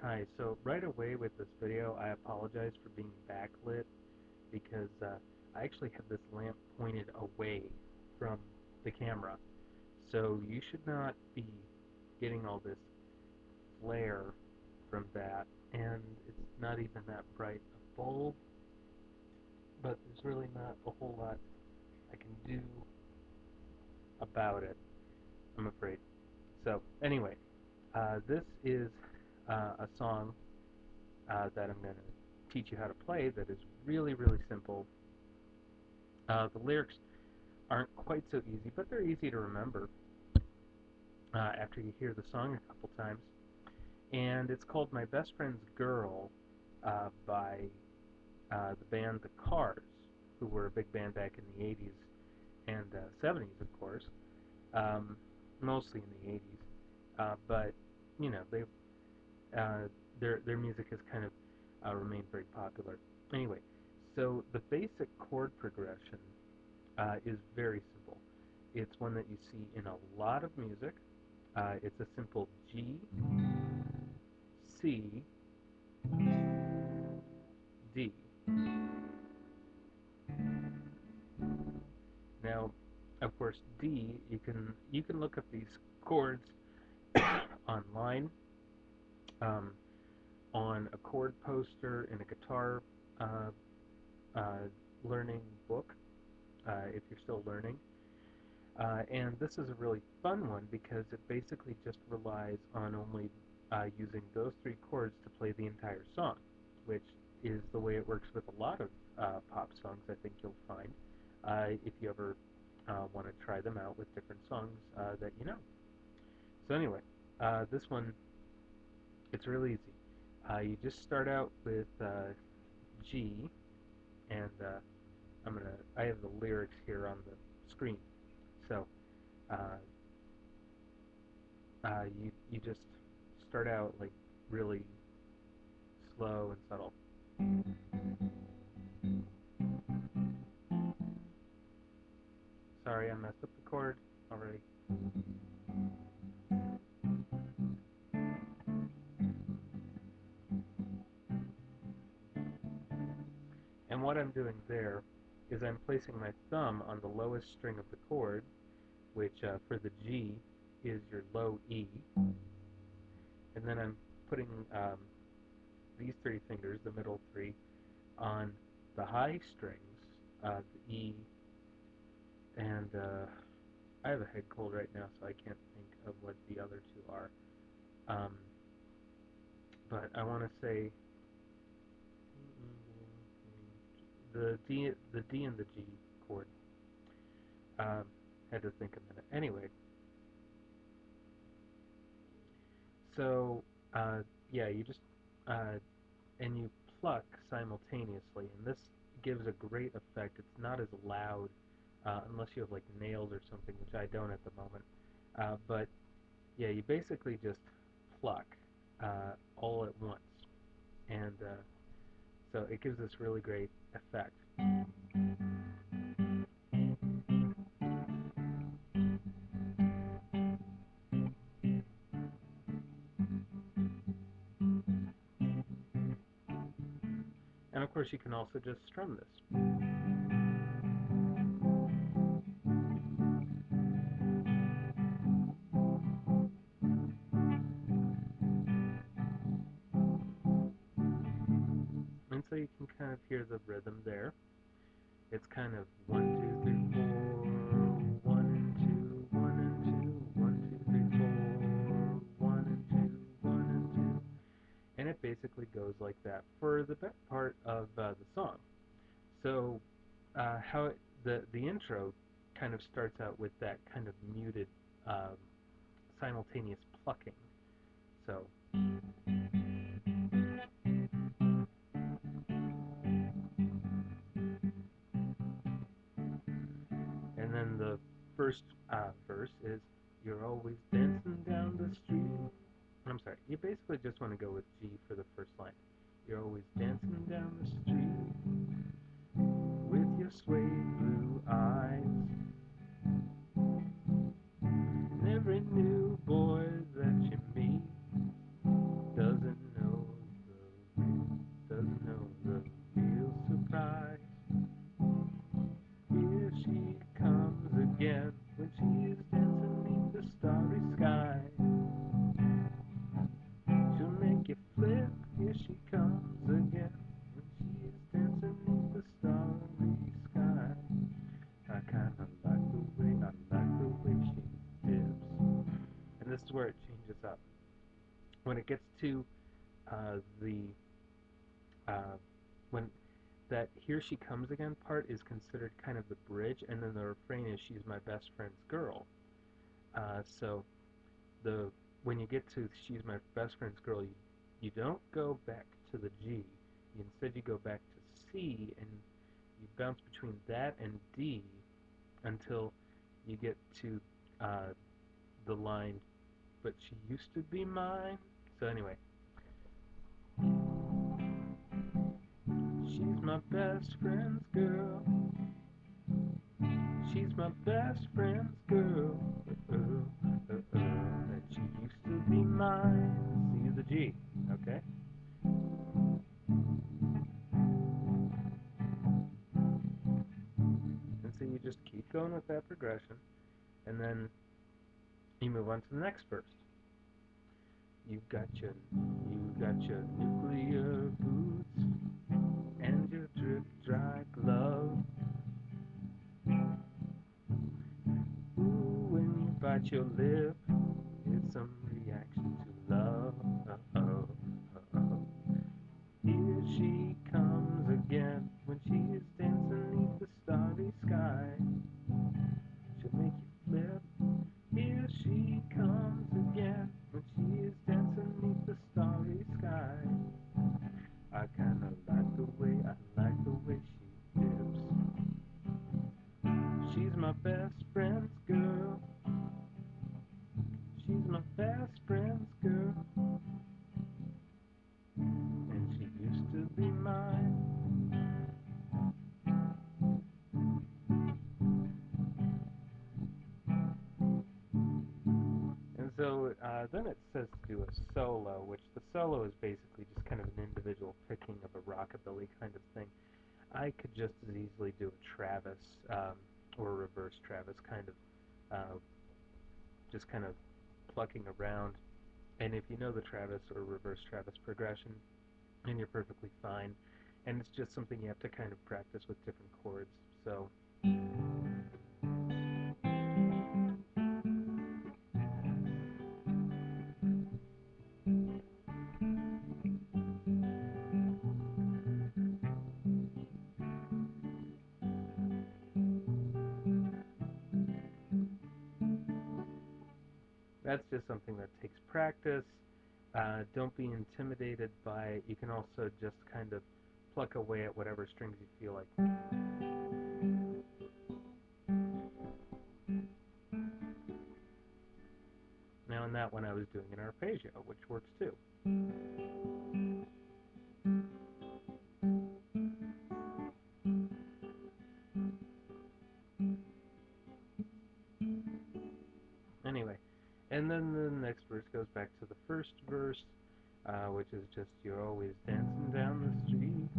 Hi, so right away with this video, I apologize for being backlit because I actually have this lamp pointed away from the camera. So you should not be getting all this flare from that, and it's not even that bright a bulb, but there's really not a whole lot I can do about it, I'm afraid. So anyway, this is a song that I'm going to teach you how to play that is really, really simple. The lyrics aren't quite so easy, but they're easy to remember after you hear the song a couple times. And it's called My Best Friend's Girl by the band The Cars, who were a big band back in the 80s and 70s, of course, um, mostly in the 80s. But, you know, uh, their music has kind of remained very popular. Anyway, so the basic chord progression is very simple. It's one that you see in a lot of music. It's a simple G, C, D. Now, of course, D, you can look up these chords online, um, on a chord poster in a guitar uh, uh, learning book, if you're still learning. And this is a really fun one because it basically just relies on only using those three chords to play the entire song, which is the way it works with a lot of pop songs, I think you'll find, if you ever want to try them out with different songs that you know. So anyway, this one, it's really easy. You just start out with G, and I have the lyrics here on the screen. So uh, you just start out like really slow and subtle. Sorry, I messed up the chord already. And what I'm doing there is I'm placing my thumb on the lowest string of the chord, which for the G is your low E, and then I'm putting these three fingers, the middle three, on the high strings, the E, and I have a head cold right now, so I can't think of what the other two are. Um, but I want to say the D and the G chord. Um, had to think a minute. Anyway, so yeah, you just uh, and you pluck simultaneously, and this gives a great effect. It's not as loud unless you have like nails or something, which I don't at the moment. But yeah, you basically just pluck all at once, and so it gives this really great effect. And of course, you can also just strum this. And so you can kind of hear the rhythm there. It's kind of 1, 2, 3, 4, 1 and 2, 1 and 2, 1, 2, 3, 4, 1 and 2, and it basically goes like that for the better part of the song. So how the intro kind of starts out with that kind of muted um, simultaneous plucking. So and then the first verse is you're always dancing down the street. I'm sorry, you basically just want to go with G for the first line. You're always dancing down the street with your suede blue eyes. And every new boy that you meet doesn't know When it gets to the uh, when that "Here She Comes Again" part is considered kind of the bridge, and then the refrain is "She's my best friend's girl." So the when you get to "She's my best friend's girl," you don't go back to the G. Instead, you go back to C, and you bounce between that and D until you get to uh, the line, "But she used to be mine." So anyway, she's my best friend's girl. She's my best friend's girl. And she used to be mine. C is the G. Okay? And so you just keep going with that progression. And then you move on to the next verse. You got your nuclear boots and your drip dry glove. Ooh, when you bite your lip, it's some reaction to love. Uh-oh, uh-oh. Here she comes again when she is dancing beneath the starry sky. She'll make you flip. Here she comes again when she is dancing beneath the starry sky. I kinda like the way she dips. She's my best friend's girl. She's my best friend's girl. And she used to be mine. And so then it says to do a solo, which the solo is basically just kind of an individual picking of a rockabilly kind of thing. I could just as easily do a Travis or a reverse Travis kind of, just kind of plucking around. And if you know the Travis or reverse Travis progression, then you're perfectly fine. And it's just something you have to kind of practice with different chords. So that's just something that takes practice. Don't be intimidated by it. You can also just kind of pluck away at whatever strings you feel like. Now in that one I was doing an arpeggio, which works too. Anyway, and then the next verse goes back to the first verse, which is just "You're always dancing down the street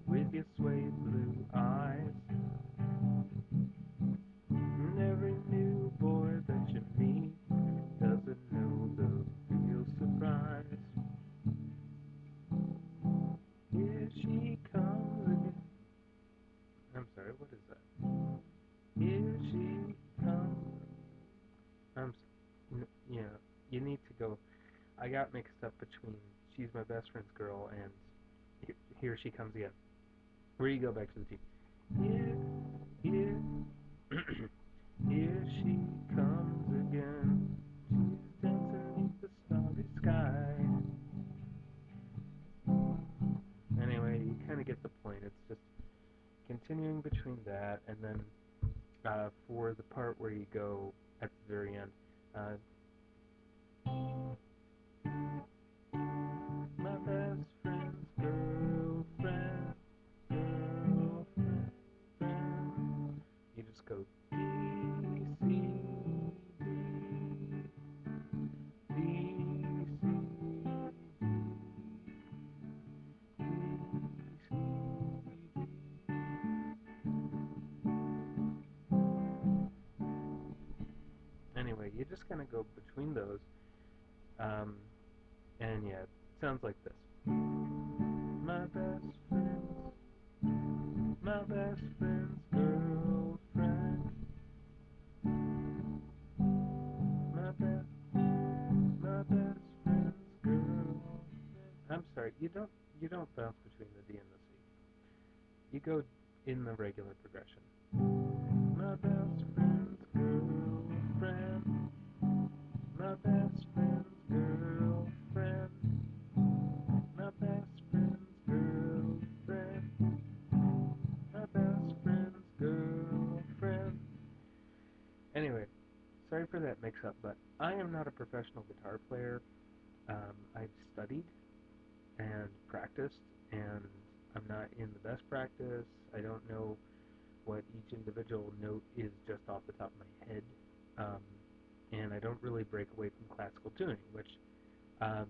with your suede blue eyes. And every new boy that you meet doesn't know the real surprise. Here she comes again." I'm sorry, what is that? Here she comes. You know, you need to go. I got mixed up between "She's My Best Friend's Girl" and "Here She Comes Again." Where you go back to the T. Here, here, here she comes again. She's dancing beneath the starry sky. Anyway, you kind of get the point. It's just continuing between that, and then for the part where you go at the very end, uh, my best friend's girlfriend, girlfriend, friend. You just go D, C, D, D, C, D, C, D. Anyway, you just kind of go between those, um, and yeah, it sounds like this. My best friend's, my best friend's girlfriend. My best friend's you don't bounce between the D and the C. You go in the regular progression. My best friend's girlfriend, my best friend's girlfriend, my best friend's girlfriend, my best friend's girlfriend. Anyway, sorry for that mix-up, but I am not a professional guitar player. I've studied and practiced, and I'm not in the best practice. I don't know what each individual note is just off the top of my head, um, and I don't really break away from classical tuning, which um,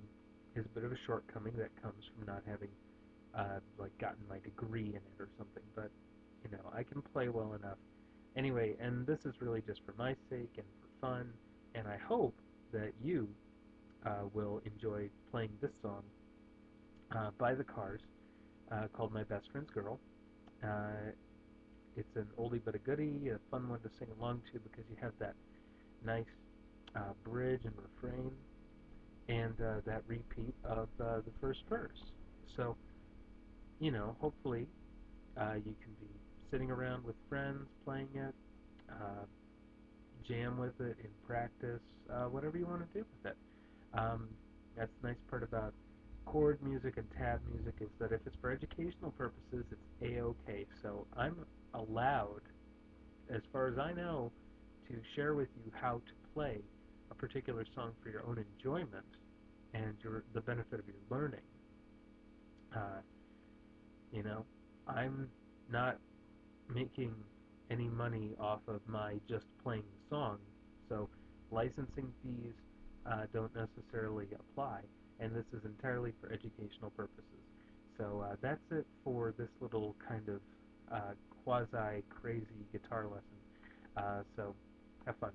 is a bit of a shortcoming that comes from not having like gotten my degree in it or something. But I can play well enough. Anyway, and this is really just for my sake and for fun, and I hope that you will enjoy playing this song by the Cars called "My Best Friend's Girl." Uh, it's an oldie but a goodie, a fun one to sing along to because you have that nice bridge and refrain and that repeat of the first verse. So, hopefully you can be sitting around with friends playing it, uh, jam with it in practice, whatever you want to do with it. Um, that's the nice part about chord music and tab music is that if it's for educational purposes, it's a-okay. So I'm allowed, as far as I know, to share with you how to play a particular song for your own enjoyment and the benefit of your learning. Uh, you know, I'm not making any money off of my just playing the song, so licensing fees don't necessarily apply, and this is entirely for educational purposes. So that's it for this little kind of quasi crazy guitar lesson. So have fun.